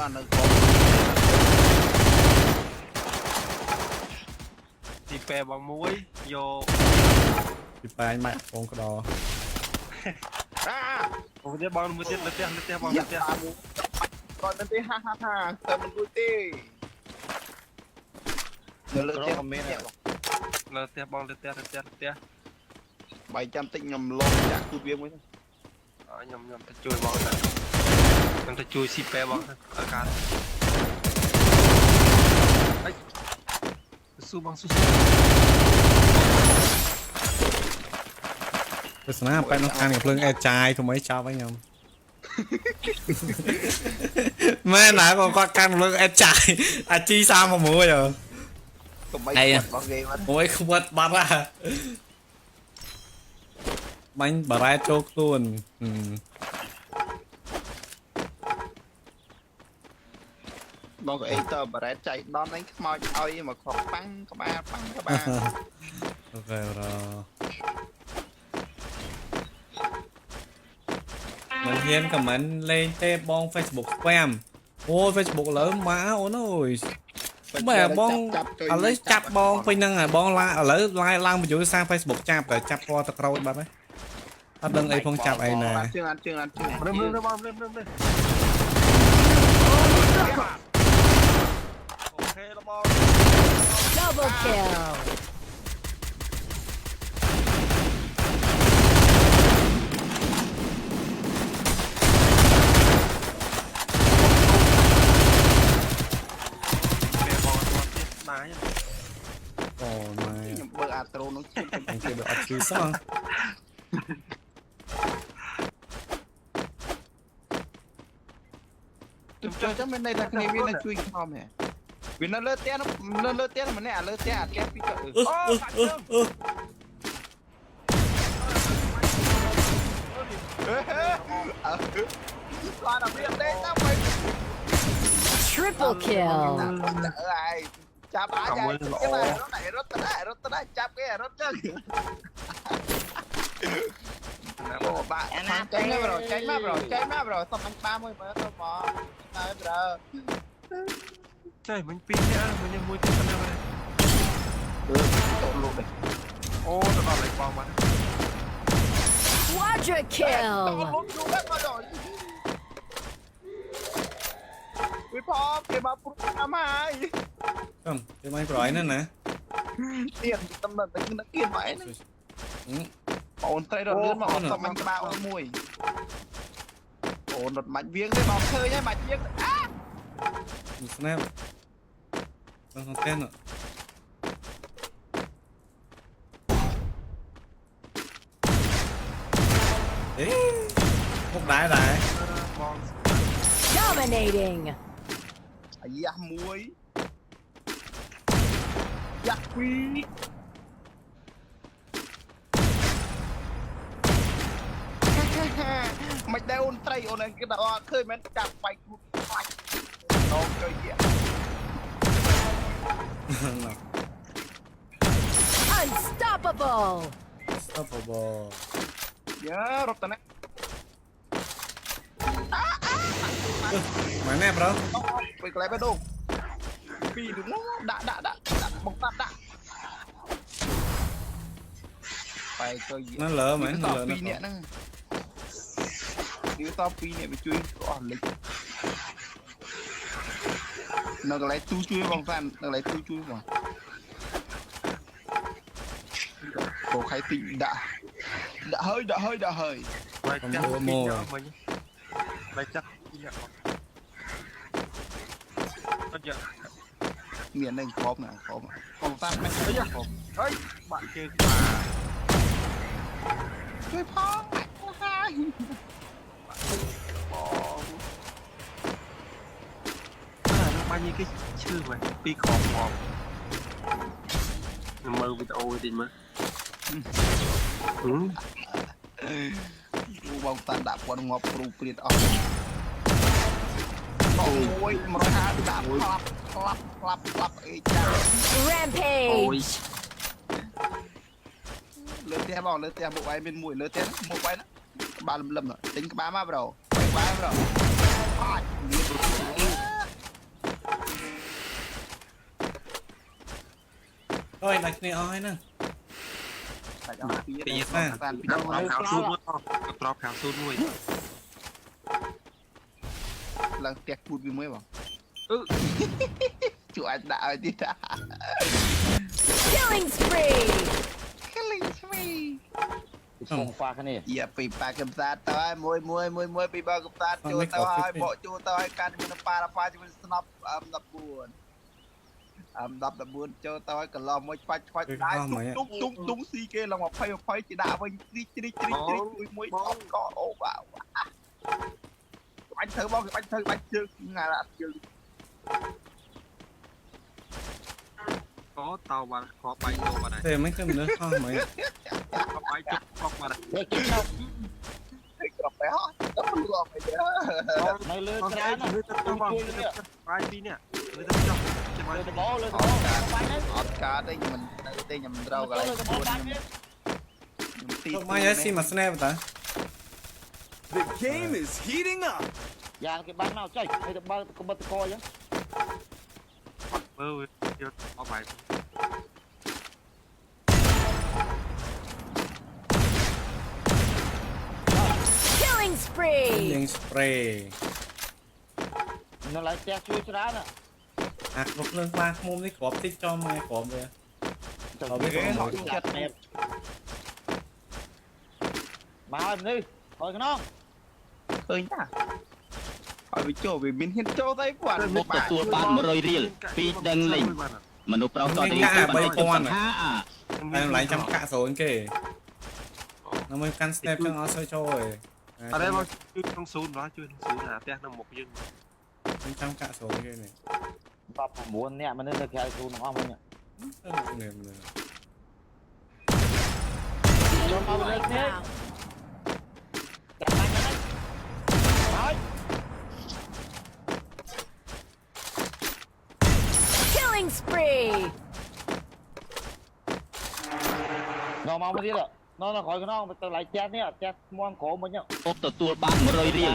anh ơi con thì pè bằng muối vô thì bài mẹ con cái đó một tiết bằng một tiết lật tiết bằng dạ một tiết ba mu con nanti ha ha ha tôi mình vui tê người lỡ tiết comment lật tiết bằng lật tiết 700 tích nhầm lộn chả cút viêm mới thôi nhầm ta chui bằng này nhầm ta chui xì pè bằng ở cả ấy su bằng su ទស្សនាបែបនោះខាងនេះភ្លើងអេចាយធ្វើម៉េចចោលវិញខ្ញុំម៉ែណាក៏គាត់កាន់ភ្លើងអេចាយអាជី36ហ៎ ក៏បីគាត់បងគេមក មួយខ្វិតបាត់ហ่ะបាញ់បារ៉ែតចូលខ្លួន បងក៏អេតើបារ៉ែតចៃដនហ្នឹងខ្មោចឲ្យមកខកប៉ាំងក្បាលប៉ាំងក្បាល អូខេរមិនហ៊ានខមមិនលេងទេបង Facebook spam អូ Facebook លើម៉ាអូនអើយបែបបងឥឡូវចាប់បងពេញហ្នឹងហើយបងឡាឥឡូវឡាយឡើងបញ្ចូលសារ Facebook ចាប់តែចាប់ពណ៌ទឹកក្រូចបាត់ហើយអត់ដឹងអីផងចាប់អីណា ជើងជើង rem អូខេរបស់ Double kill. đá nhá អូម៉ែ ខ្ញុំបើអាត្រូនោះជិះ អញគេបើអត់ឈឺសោះ ទៅចុះចាំមានន័យថាគ្នាវានឹងជួយខំហ៎វានៅលើផ្ទះនៅលើផ្ទះម្នាក់លើផ្ទះអាផ្ទះពីរទៅអូបាច់ជើងគាត់អត់មានទេទៅទៅ Triple kill. ហើយចាប់អាចរត់ទៅចាប់គេរត់ចឹងអូបាក់ចេញមកប្រូសុំអញបាមួយមើលទៅមកហើយប្រូ ចៃមិញពីរនាក់មិញមួយទៀតប៉ុណ្ណឹងហើយ តោលលោកនេះ អូទៅដល់លេខបងបាត់ Quadra តោល kill. លោកយូរមកដល់វិផងគេមកព្រុសតាមហើយ កំទៅមិនប្រយណាណា ទៀតតំណតែគឺគៀនមកឯងបងត្រីរត់លឿនមកសុំអញក្បាលអូនមួយអូនរត់មាច់វៀងទេបងឃើញហើយមាច់វៀងអា ស្នាប់ដល់តែនអេមុខដែរដែរ បង Dominating. អាយ៉ាមួយយ៉ាពីរមិនដែរអូនត្រីអូនគេដល់ឃើញមែនចាប់បែកខ្លួនខ្លាច់ដល់ទៅយា Unstoppable. Stoppable យ៉ារត់ទៅណា ម៉ែណែប្រូ ไปไกลไปดูปีดูដាក់បង្កាត់ដាក់បែកទៅ nó lỡ mày ត nó ពី lỡ រនាក់ហ្នឹងគឺតពីរនាក់មកជួយអស់លិចនៅកន្លែងទូជួយបងតានៅកន្លែងទូជួយបងកោខៃទីដាក់ហើយ បាយចាក់ពីរនាក់មិញបាយចាក់ពីរនាក់អត់យ៉ា មាននឹងខំណាខំបងតាមិនអីខំ ហេបាក់ជើងក្បាល ជួយផងហើយ បាញ់គេឈឺវិញពីខំមកមើលវីដេអូតិចមើល បងតាដាក់ពាន់ងាប់គ្រូព្រាតអស់អូយ150ដាក់ក្លាប់អីចា Rampage. លើផ្ទះបងលើផ្ទះមុខវាយមានមួយលើផ្ទះមុខវាយណាក្បាលលឹមទិញក្បាលមកប្រូក្បាលប្រូអាចមាន ôi đặt này oi nè តែអស់ពី ពី នេះ សា តាមពី កា ដល់ ប់ប្រោបខាងស៊ូនមួយប្រោបខាងស៊ូនមួយ ឡើងផ្ទះគូតវាមួយបង អឺ ជួយអាចដាក់ឲ្យទៀត Killing spree. Killing spree ส่งฟ้าคันนี้ យ៉ាពីប៉ាកំសាតទៅហើយមួយពីបើកំសាតចូលទៅហើយបកចូលទៅហើយកាន់ជាមួយប៉ារ៉ាប៉ាជាមួយស្នប់14ចូលទៅហើយកន្លោះមួយខ្វាច់ដៃទុំស៊ីគេឡើង20ជាដាក់វិញជ្រីកមួយអត់កអូបាទបាញ់ធ្វើបងបាញ់ធ្វើបាញ់ជើងងាអត់ជើង có tàu mà có bay vô mà này thế mấy cái nữa không mày có bay chụp cọc mà này เฮ้ยกินข้าว ให้กลับไปฮะต้องรอไปเด้อ ในเรือ có กระ cái ดาน lưới tập trung vào bay đi nè lưới tập trung trên เรือ bay ตะบอเรือตะบอไปนั่น អត់ការទេខ្ញុំមិនទៅទេខ្ញុំរកកន្លែង เรือตะบอ ខ្លួន ดั ខ្ញុំ งเนี่ย ទី mày ấy xí mà snap ta The game is heating up. យ៉ាងគេបាំងមកចុយហើយទៅបើកបិទតកអញ្ចឹង mơ vô có bay Killing spree. nhưng spray នៅឡើយផ្ទះជួយច្រើនណា à lúc lưng ba mồm đi cọp tích cho mày cọp về ទៅ เอาไปก่อน ហត់ចិត្តនេះមកហើយនេះហើយខ្នង ឃើញតាឲ្យវាចូលវាមានហ៊ានចូលទៅគាត់ មុខទទួលបាន100រៀលពីដឹងលេងមនុស្សប្រុសតទៅបាន50អា em lại chăm cạ rồi anh kể nó mới căn snap cho nó soi trôi ở đây mà chui trong xuống đó chui trong xuống là tét nó một dương chăm cạ rồi kia này បាទ9នាក់មនុស្សនៅក្រៅទូនអស់វិញ niềm này ចូលមកលើគ្នា Round. តែបាញ់ហ្នឹងហើយ Killing spree. នៅមកទៀតនៅក្រោយខ្នងទៅឡៃផ្ទះនេះផ្ទះស្មងក្រោមវិញ ពុកទទួលបាន100រៀល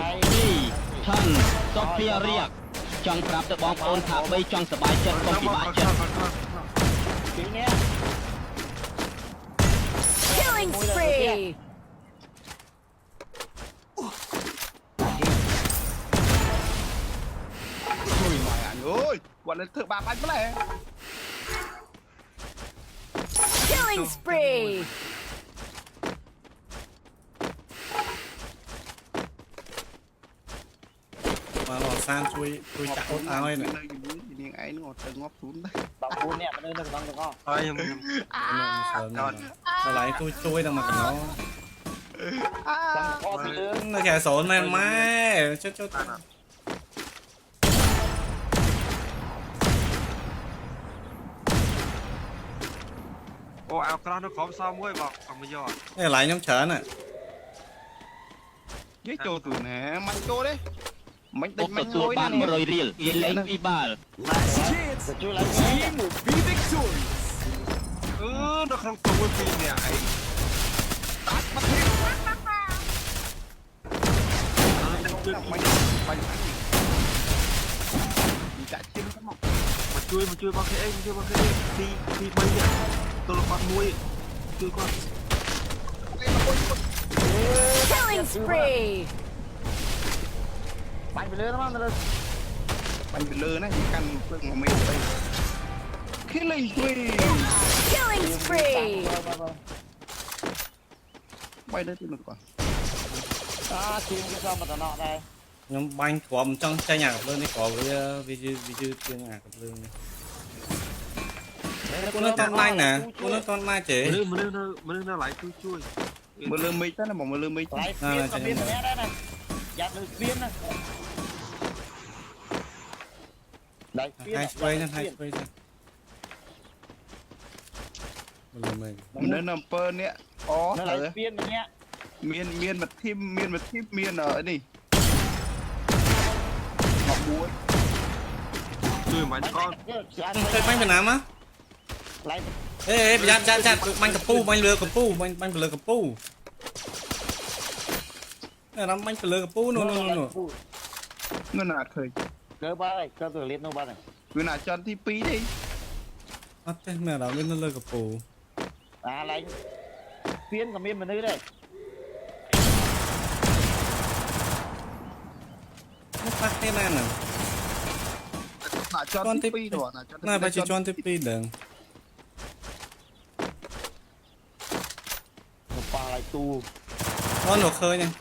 2ឆាន់សូហ្វីរៀកចង់ប្រាប់ទៅបងប្អូនថាបីចង់សប្បាយចិត្តកុំពិបាកចិត្ត ពីនេះ Killing spree. ជួយមកអញអើយគាត់នៅធ្វើបាបអញម្ល៉េះ Killing spree. mà lò san chui chặt ốt áo ấy này នៅជាមួយនាងឯងនោះទៅងាប់ខ្លួនដែរ 14នាក់មនុស្សនៅក្នុងទាំងអស់ thôi nhưng nó lại chui đâu mà cả nó ចាំខកពីលើ nó kẻ sốn này mai chút ô áo cron nó khó sao mới vào còn bây giờ cái lại nhóm chở này និយាយចូលទូណាមិនចូលទេមិន ពុ ដេ ក ញមិន ទទួល លុយ បា ណា ន100រៀលគេលេងពីបាល់ Last chance. ទៅជួយឡើង Team will be victorious. nó không tụi cái phim này ấy មិនបាញ់ចាក់ជិះទៅមក mà chui bao cái chui bao cái thì bay nhá tôi là con muối chui con Killing spree. បាញ់ពីលើទៅមកទៅលើ បាញ់ពីលើណាកាន់ពឹក1មេត្រទៅ Killing spree Killing spree. បាយលើទៅនោះគាត់ ทีมก็มาตลอดได้ nhóm banh cọp trong chai nhà cặp lương đi có với video chuyên nhà cặp lương này cô nó con lai nè cô nó con lai chế mình nó lại chui មើលលើមេឃទៅណាមកមើលលើមេឃ ไล่เพี้ยนกับเพี้ยนตรงนี้ได้นะยัดเลยเพี้ยนนะได้เพี้ยน hai spray nha hai spray nha mình នៅនៅអំពើនេះអូ นั่น ទៅ แหละเพี้ยนอย่างเงี้ย មានមកធីមមាននេះ chui mà con chơi banh Việt Nam á ไล่ ê chặt banh cặp pu banh lừa cặp pu banh lừa cặp pu nó banh lừa cặp pu nó នោះណាឃើញ เกิดบ้าเลยเกิดตัวเล็กนู่นบ้านเลย វាណាចន់ទី2ទេ à អត់ទេមែនដល់វានៅលើកពូ lại phiến cầm miên mình đây đây មកប៉ះទេណាហ្នឹង ណាចន់ទី2ទៅណា ណាបើជាជាន់ទី2ដឹង một pha lại tu អូនមកឃើញហ្នឹង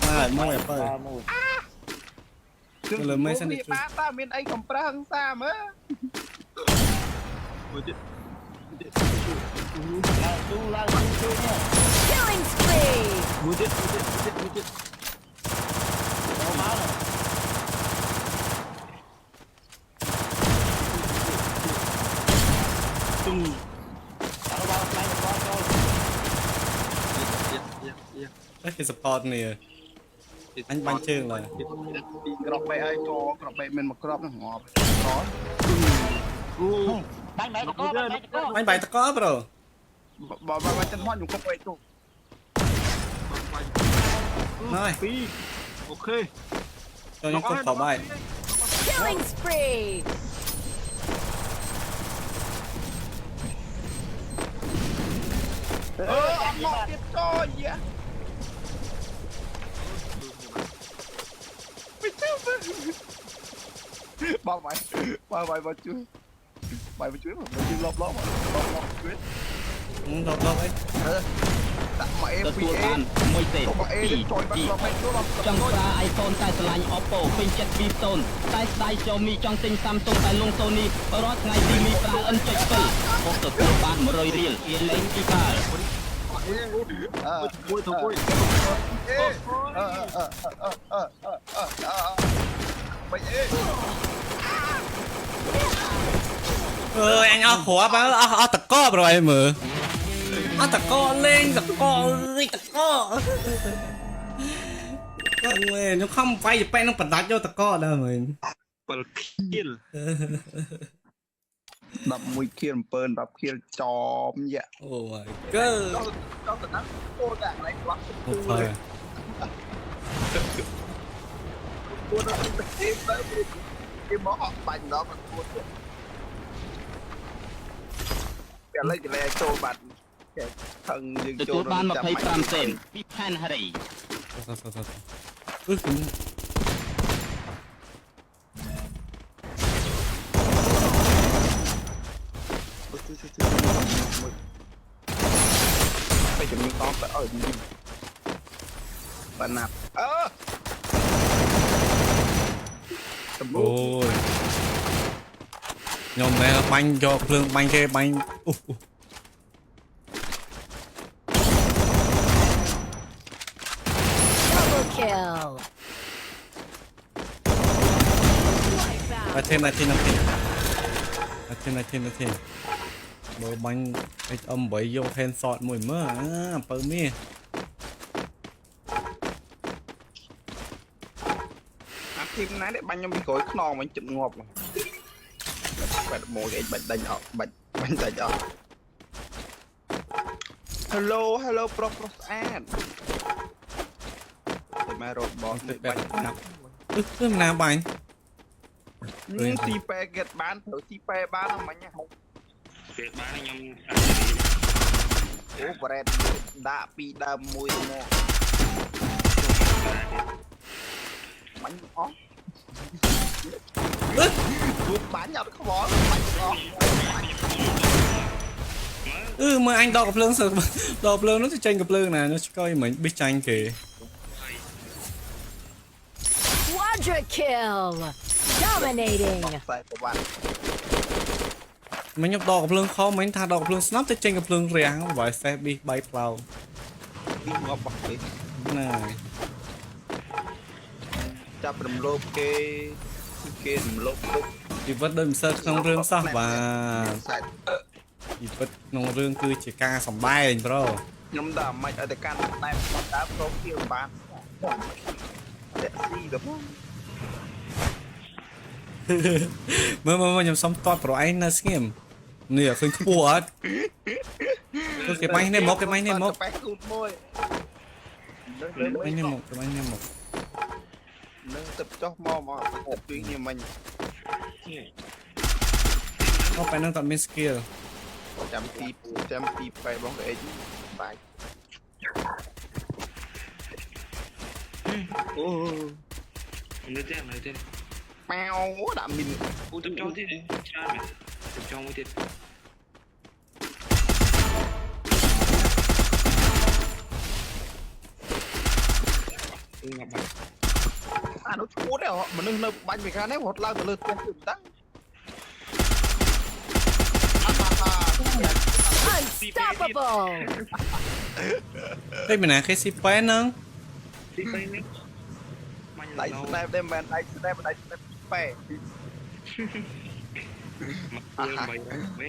តែមកឲ្យបើ pha một លើមេសិន នេះបាទតើមានអីកំប្រឹងសាមើល lại tu nha Killing spree. Mua chết đâu máu rồi tung đâu bao lấy một con thôi តែគេ support នេះអញបាញ់ជើងឡើយ ពីក្របបែកឲ្យចោក្របបែកមានមកក្របហ្នឹងងាប់ក្រោយ đánh bậy có đánh bậy có អញបាយតកប្រូ បើចិត្តមកខ្ញុំគប់បែកទូ ណយ Phi ok ចូលខ្ញុំគប់ខោបាយ Killing spree. អឺអត់មកទៀតចោយ៉ាបងបាយជួយបាយជួយលបជួយ ដល់អី ដាក់មក ទទួល FPA បានមួយទេ មក A ជួយបាត់ក្របបែកទូ ចង់ប្រើ iPhone តែឆ្លាញ់ Oppo ពេញចិត្ត2តែស្ដាយ Xiaomi ចង់ទិញ Samsung តែលង Sony រាល់ថ្ងៃទីមីប្រើ N.7 មកទទួលបាន100រៀលគេលេងពីបាល់ Vui thôi vui បែក A អើយអញអស់គ្រាប់អស់តកប្រូអីមើលអស់តកលេងតកអើយតកគាត់មើលខ្ញុំខំវាយប៉ែនឹងបដាច់យកតកដែរមើល 7 kill 11 kill 7 10 kill ចំយ៉ា អូ my god ដល់ទៅណាអូដាក់ណៃខ្វះ អូផើ គួរដល់ទៅគេមកអត់បាញ់ដល់គាត់គួរទៅគេលើកលែចូលបាត់គេថឹងយើង ទ ចូល ទូលបាន25សេនពី Pan Harry ខ្ញុំ ไปจะมีต้องแต่จริงปนับអូយខ្ញុំមែនបាញ់យកភ្លើងបាញ់គេបាញ់អូ Double kill. អាធិនមើលបាញ់ HM8 យក handshot មួយមើលអាបើមាស អាធីមណានេះបាញ់ខ្ញុំពីក្រោយខ្នងវិញចិត្តងាប់បាត់មួយឯងបាច់ដាច់អត់បាច់ដាច់អត់ Hello ប្រុសស្អាតតែមករកបោះមួយបាច់ណាប់ គឺណាបាញ់ ទីប៉ែគេបានទៅទីប៉ែបានហ្មងណា Việc bán anh em អូប្រេតដាក់ពីដើមមួយមកបាញ់អស់បាញ់អត់ខ្វល់បាញ់អស់ មើលអញដកកំភ្លើងសើដកភ្លើងនោះទៅចេញកំភ្លើងណានោះឆ្កយមិញប៊ីសចាញ់គេ Quadra kill. Dominating. ខ្សែប្រវត្តិ មិញខ្ញុំដកកំភ្លើងខំមិញថាដកកំភ្លើងស្នាប់ទៅចេញកំភ្លើងរាំងបើសេះប៊ីសបាយផ្លោ ពីងាប់បោះគេ ណា ចាប់រំលោភគេគេរំលោភទុក ជីវិតដូចមិនសើក្នុងរឿងសោះបាទជីវិតក្នុងរឿងគឺជាការសម្ដែងប្រូ ខ្ញុំដល់មិនឲ្យតែកាន់តែបាត់ដើមប្រូគៀវបានតែស៊ីទៅ មើលខ្ញុំសុំតតប្រូឯងនៅស្ងៀមនេះឃើញខ្ពស់អត់គេបាញ់នេះមក ប៉ែគូតមួយ បាញ់នេះមក នឹងទឹកចុះមកទឹកពីខ្ញុំមិញ ก็ไปนั่งตัดมิสกิล ចាំពីបែបងអេបាយ អូនៅទេ ម៉ែអូដាក់មីន អូទឹកចង់ទៀតច្រើនមែនទឹកចង់មួយទៀត អានោះឈួតទេមនុស្សនៅបាញ់ពីខាងនេះរត់ឡើងទៅលើផ្ទះគឺមិនដឹង Unstoppable. đây mình là cái ship pen không ទីពេលនេះបាញ់ ដៃ ឡោ ស្នែបទេមិនមែនដៃស្នែបដៃស្នែបប៉ែ ម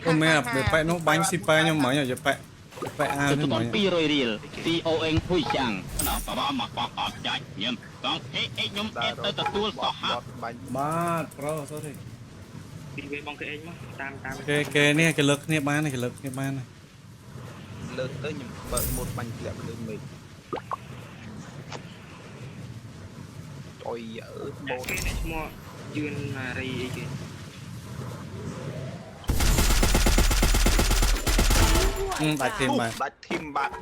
ក hôm nay là để phải nó bánh ship pen nhưng mà giờ phải phải ao ទ thế ិដ្ឋាន mà 200រៀលទីអូអេងហ៊ុយចាំងដល់បបមកបបចាច់ញឹមកងហេអេខ្ញុំអេទៅទទួលសោះហាប់ បាញ់ ba pro thôi thì ពីពេលបងគេអេងមកតាម cái này cái lực này bán này cái lực này bán này លើកទៅខ្ញុំបើកម៉ូតបាញ់ធ្លាក់លើមេឃអុយអើម៉ូត គេនេះឈ្មោះយឿនណារីអីគេ đặt thêm mà ដាច់ធីមបាត់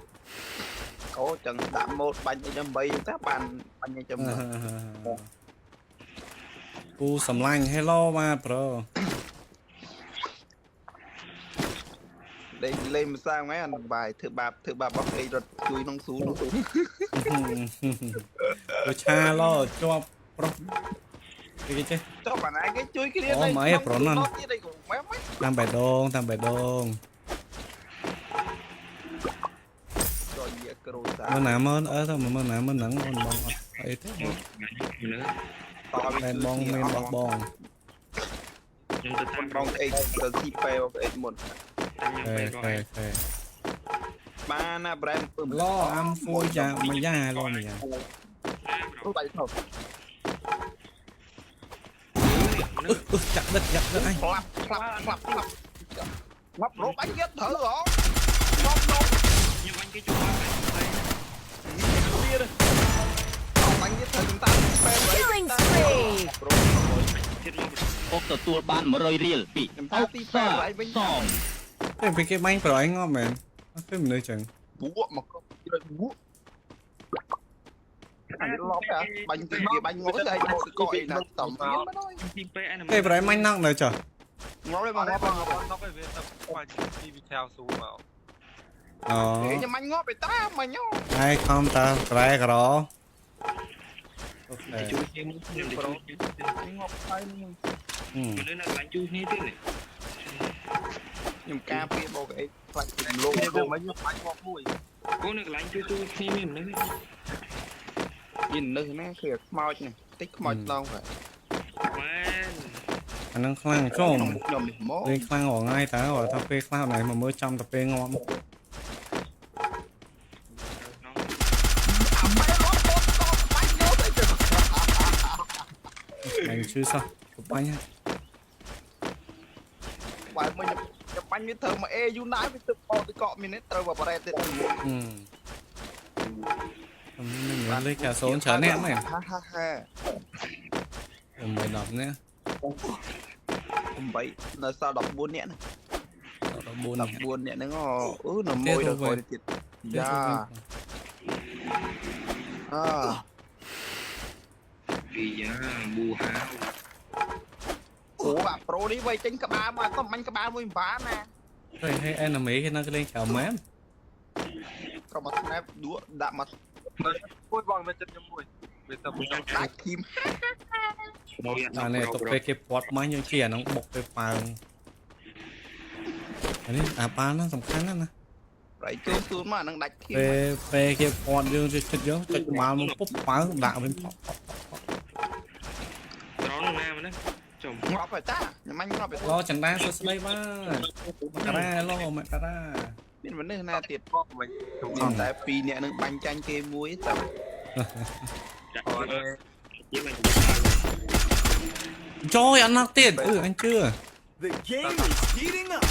អូចឹងដាក់ម៉ូតបាញ់ដើម្បីទៅបានបាញ់ចាំ u sầm lanh hello mà pro លេងមិនសាងហ្នឹងអាបាយធ្វើបាបរបស់គេរត់ជួយក្នុងស៊ូនោះ tôi cha lo cho pro cái chứ ចុះបានឯងគេជួយគ្នា អូម៉ែប្រណិន ទៀតឯងម៉ែម៉េច tam bài đôn ចុះយាគ្រូសា mưa nằm mơn ở thôi mà mưa nằm mưa nắng con bong ấy thế មនុស្ស men bong men bong bong ខ្ញុំទៅតាម បងអេទៅទីប៉ែបងអេមុន តាមខ្ញុំពេលក៏ khe បានណាប្រែមពឹម lo am phôi cha mày da lo mày à ទៅដៃទៅ chặt đất anh ផ្លាប់ងាប់រោបាញ់ទៀតត្រូវហ៎ងាប់នោះ ខ្ញុំបាញ់គេជួយ ទៀតបាញ់ទៀតត្រូវតាមប៉ែ Killing spree. ទៀតមក អុកទទួលបាន100រៀលពីអុកសាសម cái bị cái bánh rồi anh ngon mà cái mình nơi chẳng បួកមកទៅបួកអញឡប់បាញ់ទីគេបាញ់ងត់ទៅឯងមកកកអីណាតំទៀត ទីពេលអា cái rồi anh nặng rồi chờ ងប់ទេបង nó cái việc tập qua đi theo số vào ờ ខ្ញុំបាញ់ងាប់ទៅតាមមិញ ai không ta trái cái đó ជួយខ្ញុំខ្ញុំទៅជួយ បាញ់ងាប់ហើយ ừ មនុស្សនៅកន្លែងជួយគ្នាទៀតនេះ ខ្ញុំការពារបងអីខ្លាចលោក cái việc mấy nhóc bánh ngọt mùi គូនៅកន្លែងជួយគ្នាមានមនុស្ស nhìnនៅណាគឺខ្មោចនេះតិចខ្មោចឡងហើយ មែន anh đang khăng chôm ខ្ញុំនេះមក lên khăng ở ngay ta ở thằng phê khăng này mà mới trong tập phê ngon អាម៉ែរត់ទៅបាញ់យកទៅ anh chưa sao chụp bánh ha បើមិនចាំបាញ់វាត្រូវមកអេយូណាវាទឹកបោទៅកក់មីនេះត្រូវបបរ៉ែទៀត ừ mình nhớ lấy cả số trở ném này ហាហាហា rồi mày đọc nữa 8នៅសល់14នាក់ đọc buồn này 14នាក់ហ្នឹងនៅមួយដល់ក្រោយទៀតយ៉ាអ ពីយ៉ាប៊ូហា អូអាប្រូនេះវាយចេញក្បាលមកអត់បាញ់ក្បាលមួយមិនបានណា rồi hay em là mấy cái nó lên chào mém ក៏មក snap ដួដាក់មក mùi bằng bên chân mùi về tập ដាច់ធីម à này tập phê cái pot máy như kia nó bọc cái phàng anh ấy à ba nó tầm khăn đó nè ប្រៃចូលសួនមកនឹងដាច់ធីម phê cái pot dương cho chật vô chật vào nó bốc phá đạo bên pot ត្រង់ណាមកណាចំ ងាប់ហើយតាញ៉ាំងាប់ហើយ lo chẳng đa số đây ba cara lo mẹ cara មានមនុស្សណាទៀត bóp mình មានតែ2នាក់នឹងបាញ់ចាញ់គេមួយទៅ ចាក់យើងមិន trời ăn nát tiền anh chưa The game is heating up.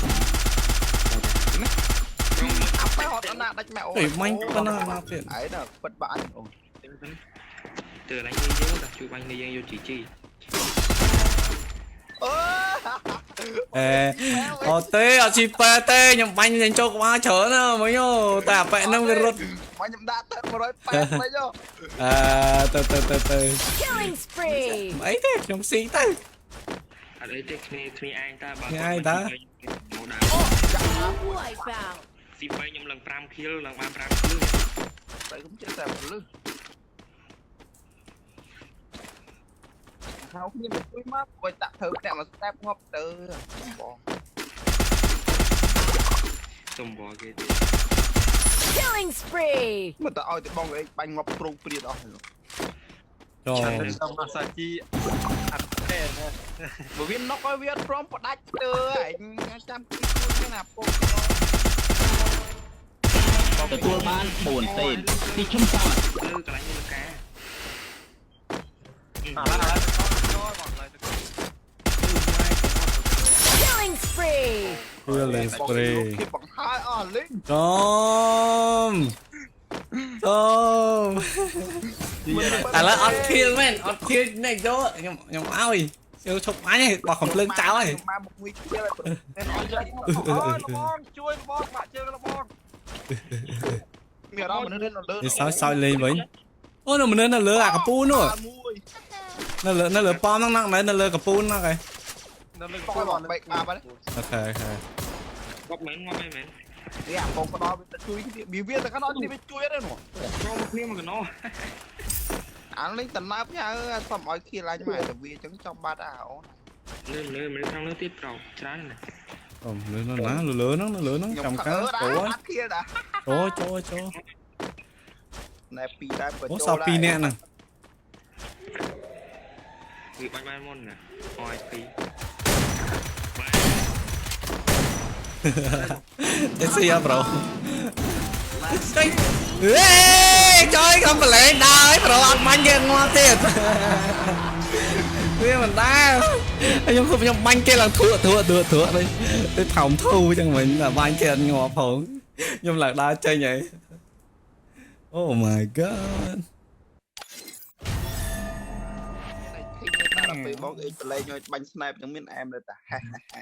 អាប់ទៅអត់ណាដាច់ម៉ែអូ Ui, manh có nát tiền អីណាពិតបានអូ từ lấyយើងយើងទៅជួយបាញ់នេះយើងយកជីជី អឺ Ồ tê ở chi pa tê nhầm banh lên cho quá chở nữa mấy nhô ta bẹ nông cái rút mà nhầm đã tới 180 đấy chứ à từ Killing spree. mấy thế trong xí tê អត់អីទេគ្នាឯងតាបើ ai ta Wipeout. ស៊ី3ខ្ញុំឡើង5 kill ឡើងបាន5 kill tại cũng chết tại một lư không như một cái map quay tạm thử tạm mà step ngọc từ bỏ សុំបងគេទេ Killing spree. mà tao ơi tụi bong ấy banh ngọc trùng priệt đó cho សំអាសាជីអត់ទេណា bởi vì nó có viết from một đách từ ảnh trăm cái nào po ទទួលបាន4សេនទីខ្ញុំសាមលើកន្លែងលើកា អាឡាចូលបងឡើយទៅ Killing spree. chưa lên spray khi bằng hai lính Tom Tom à là on kill man on kill này cho nhầm ơi siêu chụp máy này bỏ khổng lưng cháu này mà một nguy kia là nên nói cho បងជួយបងបាក់ជើងបង mẹ đó mà nó lên nó lớn thì sao lên với ô nó mình nó lừa à cặp pu nữa nó lừa pom năng này nó lừa cặp pu nó kìa នៅលើ coi bọn bệnh mà đấy ok ok ងប់មែនងប់មែន đi à bông có đó chui bị viết là cái đó đi bị chui đấy nữa ចូលមកគ្នាមកកណោ anh lên tận nắp nha xong mọi khi lại nhưng mà tại vì chứng trong ba đảo លើមិនខាងលើទៀតប្រោច្រើនណាស់ lừa nó ná lừa nó trồng cá cổ á kia đã chỗ này pi đây ủa sao pi nè nè វាបាញ់បានមុនណាអយពី cái gì à bro cái ê chơi không phải lấy đau bro ăn bánh kia ngon thiệt kia mình đau anh không nhom bánh kia là thua đây cái thòng thu cho mình là bánh kia anh ngọt hồn nhưng là đau chơi vậy oh my god này khi người ta là bị bóng ít lấy nhau bánh sniper chẳng biết em rồi ta